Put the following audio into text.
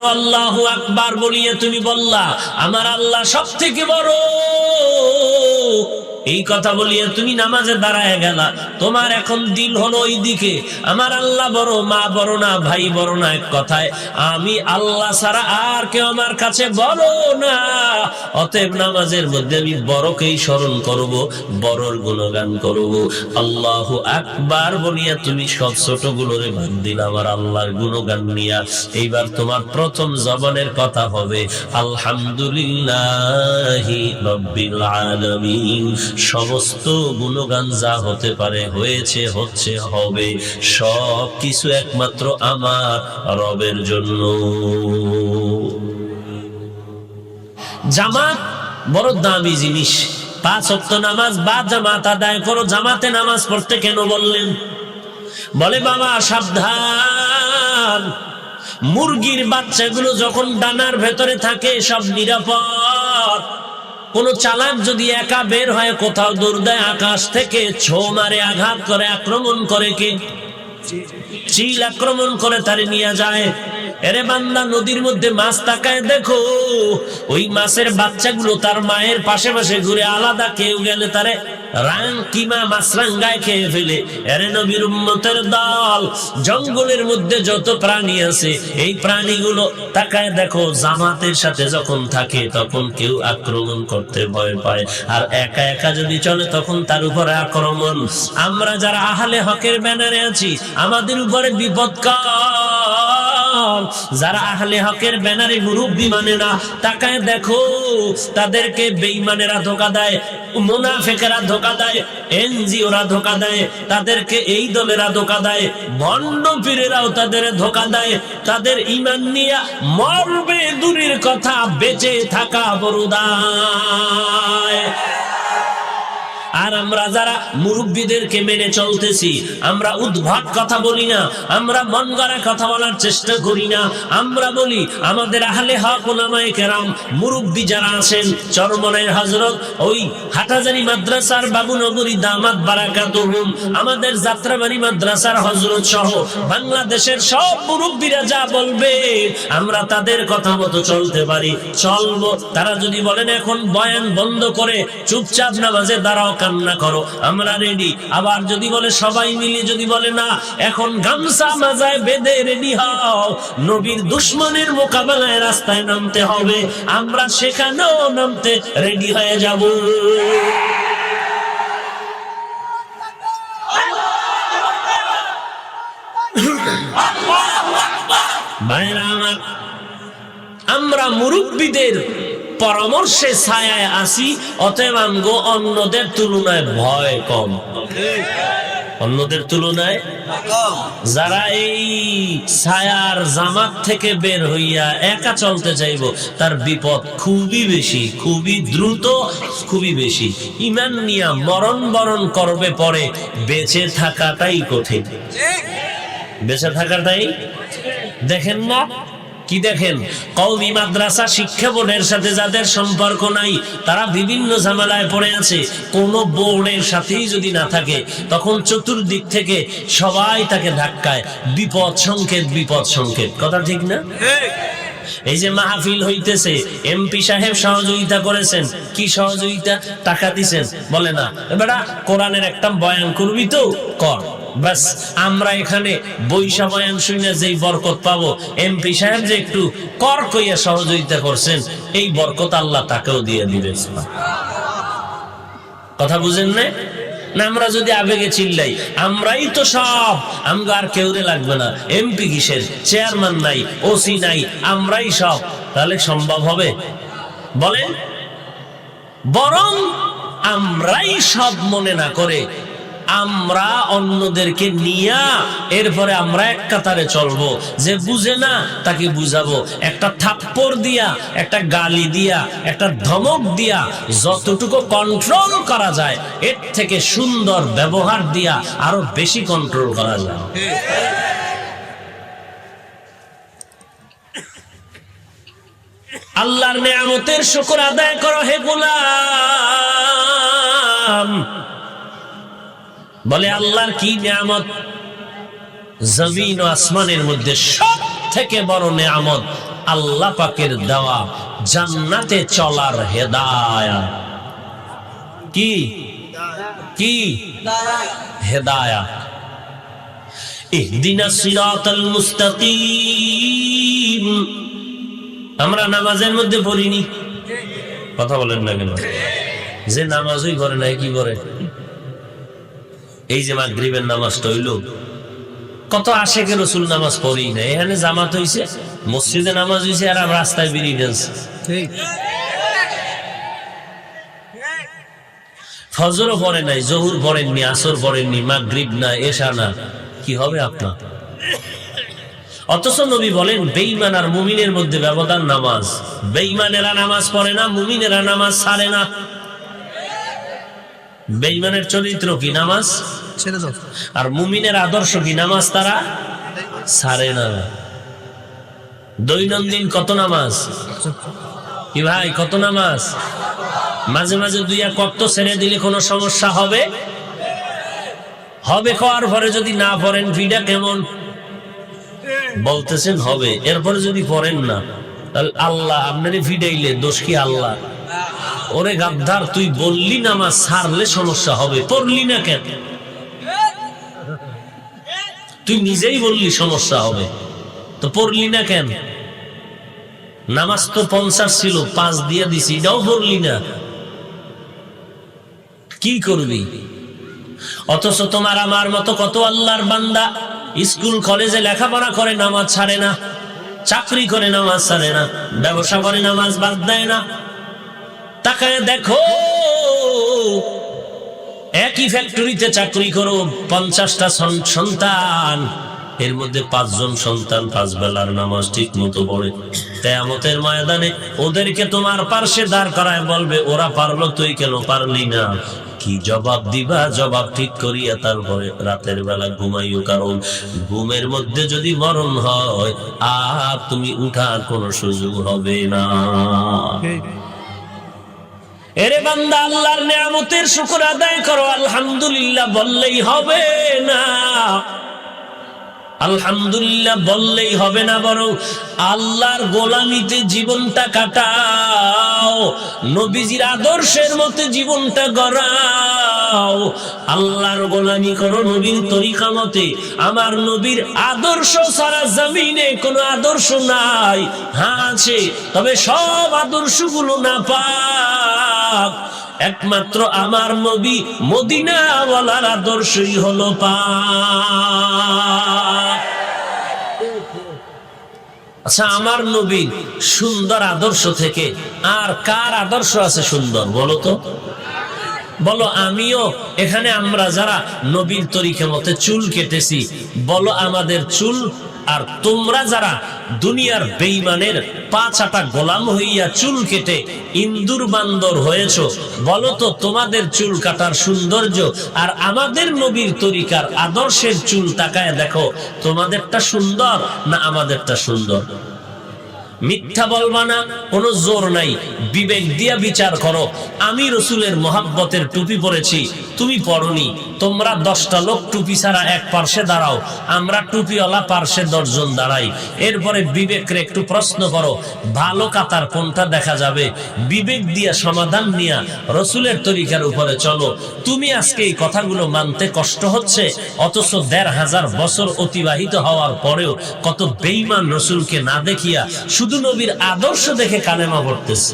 আল্লাহু আকবার বলিয়ে তুমি বললা আমার আল্লাহ সব থেকে বড়, এই কথা বলিয়ে তুমি নামাজে দাঁড়ায় গেলা। তোমার এখন দিল হলো ওই দিকে, আমার আল্লাহ বড়, মা বড় না, ভাই বড় না, এক কথায় আমি আল্লাহ ছাড়া আর কেউ আমার কাছে বড় না। অতএব নামাজের মধ্যে আমি বড়কেই স্মরণ করব, বড়র গুণগান করব। আল্লাহু আকবার বলিয়া তুমি সব ছোট গুলোরে বাদ দিলা আমার আল্লাহর গুণগান নিয়া। এইবার তোমার প্রথম জবানের কথা হবে আলহামদুলিল্লাহি রাব্বিল আলামিন। সমস্ত গুণগান যা হতে পারে হয়েছে, হচ্ছে, হবে, সব কিছু একমাত্র আমার রবের জন্য। জামাত বড় দামি জিনিস। 5 ওয়াক্ত নামাজ বা জামাত আদায় করো। জামাতে নামাজ পড়তে কেন বললেন? বলে বাবা সাবধান, মুরগির বাচ্চাগুলো যখন ডানার ভেতরে থাকে সব নিরাপদ। কোন চালাক যদি একা বের হয় কোথাও দৌড় দেয়, আকাশ থেকে ছো মারে, আঘাত করে, আক্রমণ করে, কে? চিল আক্রমণ করে তারে নিয়ে যায়। এরে বান্দা, নদীর মধ্যে মাছ তাকায় দেখো, ওই মাছের বাচ্চাগুলো তার মায়ের পাশে পাশে ঘুরে, আলাদা কেউ গেলে তারে রাং কিমা মাছরাঙ্গায় খেয়ে ফেলে। এরে নবীর উম্মতের দল, জঙ্গলের মধ্যে যত প্রাণী আছে এই প্রাণীগুলো তাকায় দেখো, জামাতের সাথে যখন থাকে তখন কেউ আক্রমণ করতে ভয় পায়, আর একা একা যদি চলে তখন তার উপরে আক্রমণ। আমরা যারা আহলে হকের ব্যানারে আছি আমাদের উপরে বিপদ কাল। যারা আহলে হকের ব্যানারে মুরব্বি মানে না, তাকায় দেখো তাদেরকে বেঈমানেরা ধোঁকা দেয়, মুনাফিকেরা ধোঁকা দেয়, এনজিওরা ধোঁকা দেয়, তাদেরকে এই দলেরা ধোঁকা দেয়, ভণ্ড পীরেরাও তাদের ধোঁকা দেয়। তাদের ঈমান নিয়ে মরবে দূরের কথা, বেঁচে থাকা বড় দায়। আর আমরা যারা মুরব্বীদেরকে মেনে চলতেছি, আমরা উদ্ভট কথা বলি না, আমরা মন গড়া কথা বলার চেষ্টা করি না। আমরা বলি আমাদের আহলে হক উলামায়ে কেরাম, মুরব্বী যারা আছেন, চরমনাইর হযরত, ওই হাটাজারি মাদ্রাসার বাবুনগরী দামাত বারাকাতুহুম, আমাদের যাত্রাবাড়ি মাদ্রাসার হযরত সহ বাংলাদেশের সব মুরব্বীরা যা বলবে আমরা তাদের কথা মতো চলতে পারি, চলবো। তারা যদি বলেন এখন বয়ান বন্ধ করে চুপচাপ নামাজে দাঁড়াও, কান্না করো, আমরা রেডি। আবার যদি বলে সবাই মিলে, যদি বলে না এখন গামছা মাজায় বেঁধে রেডি হও, নবীর দুশমনের মোকাবেলায় রাস্তায় নামতে হবে, আমরা সেখানেও নামতে রেডি হয়ে যাব। ভাইরা আমার, আমরা মুরব্বীদের পরামর্শে ছায়ায় আসি, অতএব আমগো অন্যদের তুলনায় ভয় কম। অন্যদের তুলনায় যারা এই ছায়ার জামাত থেকে বের হইয়া একা চলতে চাইব, তার বিপদ খুবই বেশি, খুবই দ্রুত, খুবই বেশি। ঈমান নিয়া মরণ বরণ করবে পরে, বেঁচে থাকাটাই কঠিন। বেঁচে থাকাটাই, দেখেন না কি দেখেন, কওমি মাদ্রাসা শিক্ষা বোর্ডের সাথে যাদের সম্পর্ক নাই তারা বিভিন্ন ঝামেলায় পড়ে আছে। কোন বোর্ডের সাথেই যদি না থাকে তখন চতুর্দিক থেকে সবাই তাকে ধাক্কায়, বিপদ সংকেত, বিপদ সংকেত। কথা ঠিক না? এই যে মাহফিল হইতেছে, এমপি সাহেব সহযোগিতা করেছেন। কি সহযোগিতা? টাকা দিছেন? বলে না বেটা কোরআনের একটা বয়ান করবি তো কর, বাস। আমরা এখানে বৈশা বয়ান শুনে যেই বরকত পাবো, এমপি সাহেব যে একটু কর কইয়া সহযোগিতা করছেন, এই বরকত আল্লাহ তাকেও দিয়ে দিবেন। কথা বুঝেন না? না, আমরা যদি আবেগে চিল্লাই আমরাই তো সব, আমগো আর কেউরে লাগবে না, এমপি কিসের, চেয়ারম্যান নাই, ওসি নাই, আমরাই সব, তাহলে সম্ভব হবে? বলেন। বরং আমরাই সব মনে না করে আমরা অন্যদেরকে নিয়া এরপরে আমরা এক কাতারে চলবো। যে বুঝে না তাকে বুঝাবো, একটা থাপ্পড় দিয়া, একটা গালি দিয়া, একটা ধমক দিয়া যতটুকু কন্ট্রোল করা যায়, এর থেকে সুন্দর ব্যবহার দিয়া আরো বেশি কন্ট্রোল করা যায়। আল্লাহর নেয়ামতের শুকর আদায় করো হে গোলাম। বলে আল্লাহর কি নিয়ামত? জমিন ও আসমানের মধ্যে সব থেকে বড় নিয়ামত আল্লাহ পাকের দেওয়া জান্নাতে চলার হেদায়াত। কি কি হেদায়াত? ইহদিনাস সিরাতাল মুস্তাকিম। আমরা নামাজের মধ্যে পড়িনি, কথা বলেন না কেন? যে নামাজই করে নাই কি করে? এই যে মাগরিবের নামাজটা হইল, কত আশেকে রসুল নামাজ পড়ি না, এখানে জামাত হইছে, মসজিদে নামাজ হইছে, আর আমরা রাস্তায় বেরিয়ে গেছি। ফজরও পড়ে নাই, জহুর পড়েননি, আসর পড়েননি, মাগরিব না, এশা না, কি হবে আপনার? অথচ নবী বলেন বেঈমান আর মুমিনের মধ্যে ব্যবধান নামাজ। বেঈমানেরা নামাজ পড়ে না, মুমিনেরা নামাজ ছাড়ে না। বেঈমানের চরিত্র কি? নামাজ ছেড়ে দাও। আর মুমিনের আদর্শ কি? নামাজ তারা ছাড়ে না। দৈনন্দিন কত নামাজ কি ভাই? কত নামাজ? মাঝে মাঝে দুই এক ওয়াক্ত ছেড়ে দিলে কোনো সমস্যা হবে? হবে। খাওয়ার পরে যদি না পড়েন ভিড়া কেমন বলতেছেন? হবে। এরপরে যদি পড়েন না, তাহলে আল্লাহ আপনারে ভিড়াইলে দোষ কি আল্লাহ? ওরে গাদ্দার, তুই বললি নামাজ ছাড়লে সমস্যা হবে, পড়লি না কেন? তুই নিজেই বললি সমস্যা হবে, তো পড়লি না কেন? নামাজ তো 50 ছিল, 5 দিয়ে দিছি, এটাও পড়লি না, কি করবি? অথচ তোমার আমার মতো কত আল্লাহর বান্দা স্কুল কলেজে লেখাপড়া করে নামাজ ছাড়ে না, চাকরি করে নামাজ ছাড়ে না, ব্যবসা করে নামাজ বাদ দেয় না। তাকায় দেখো, একই ফ্যাক্টরিতে চাকরি করো, 50টা সন্তান, এর মধ্যে 5 জন সন্তান 5 বেলার নামাজ ঠিক মতো পড়ে। কিয়ামতের ময়দানে ওদেরকে তোমার পার্শ্বে দাঁড় করায় বলবে, ওরা পারলো, তুই কেন পারলি না? কি জবাব দিবা? জবাব ঠিক করিয়া তারপরে রাতের বেলা ঘুমাইও, কারণ ঘুমের মধ্যে যদি মরণ হয় আর তুমি উঠার কোনো সুযোগ হবে না। এরে বান্দা, আল্লাহর নিয়ামতের শুকর আদায় করো, আলহামদুলিল্লাহ বললেই হবে না। আলহামদুলিল্লাহ বললেই হবে না, বরং আল্লাহর গোলামিতে জীবনটা কাটাও, নবীজির আদর্শের মতে জীবনটা গড়াও। আল্লাহর গোলামি করো নবীর তরিকা মতে। আমার নবীর আদর্শ সারা জমিনে কোনো আদর্শ নাই। হ্যাঁ আছে, তবে সব আদর্শগুলো নাপাক। একমাত্র আমার নবী মদিনাওয়ালার আদর্শই হলো পাক। আচ্ছা, আমার নবীর সুন্দর আদর্শ থেকে আর কার আদর্শ আছে সুন্দর? বলো তো, বলো। আমিও এখানে, আমরা যারা নবীর তরিকা মতে চুল কেটেছি, বলো আমাদের চুল, আর তোমরা যারা দুনিয়ার বেঈমানের পাঁচাটা গোলাম হইয়া চুল কেটে ইন্দুর বান্দর হয়েছো, বলো তো তোমাদের চুল কাটার সৌন্দর্য আর আমাদের নবীর তরিকার আদর্শের চুল তাকায় দেখো, তোমাদেরটা সুন্দর না আমাদেরটা সুন্দর? মিথ্যা বলবা না, কোনো জোর নাই, বিবেক দিয়া বিচার করো। আমি রসুলের মোহাব্বতের টুপি পরেছি, তুমি পরনি। তোমরা 10টা লোক টুপি ছাড়া এক পার্শ্বে দাঁড়াও, আমরা টুপিওয়ালা পার্শ্বে 10 জন দাঁড়াই। এরপরে বিবেকরে একটু প্রশ্ন করো, ভালো কাতার কোনটা দেখা যাবে? বিবেক দিয়া সমাধান নিয়া রসুলের তরিকার উপরে চলো। তুমি আজকে এই কথাগুলো মানতে কষ্ট হচ্ছে, অথচ 1500 বছর অতিবাহিত হওয়ার পরেও কত বেঈমান রসুলকে না দেখিয়া শুধু নবীর আদর্শ দেখে কালেমা পড়তেছে।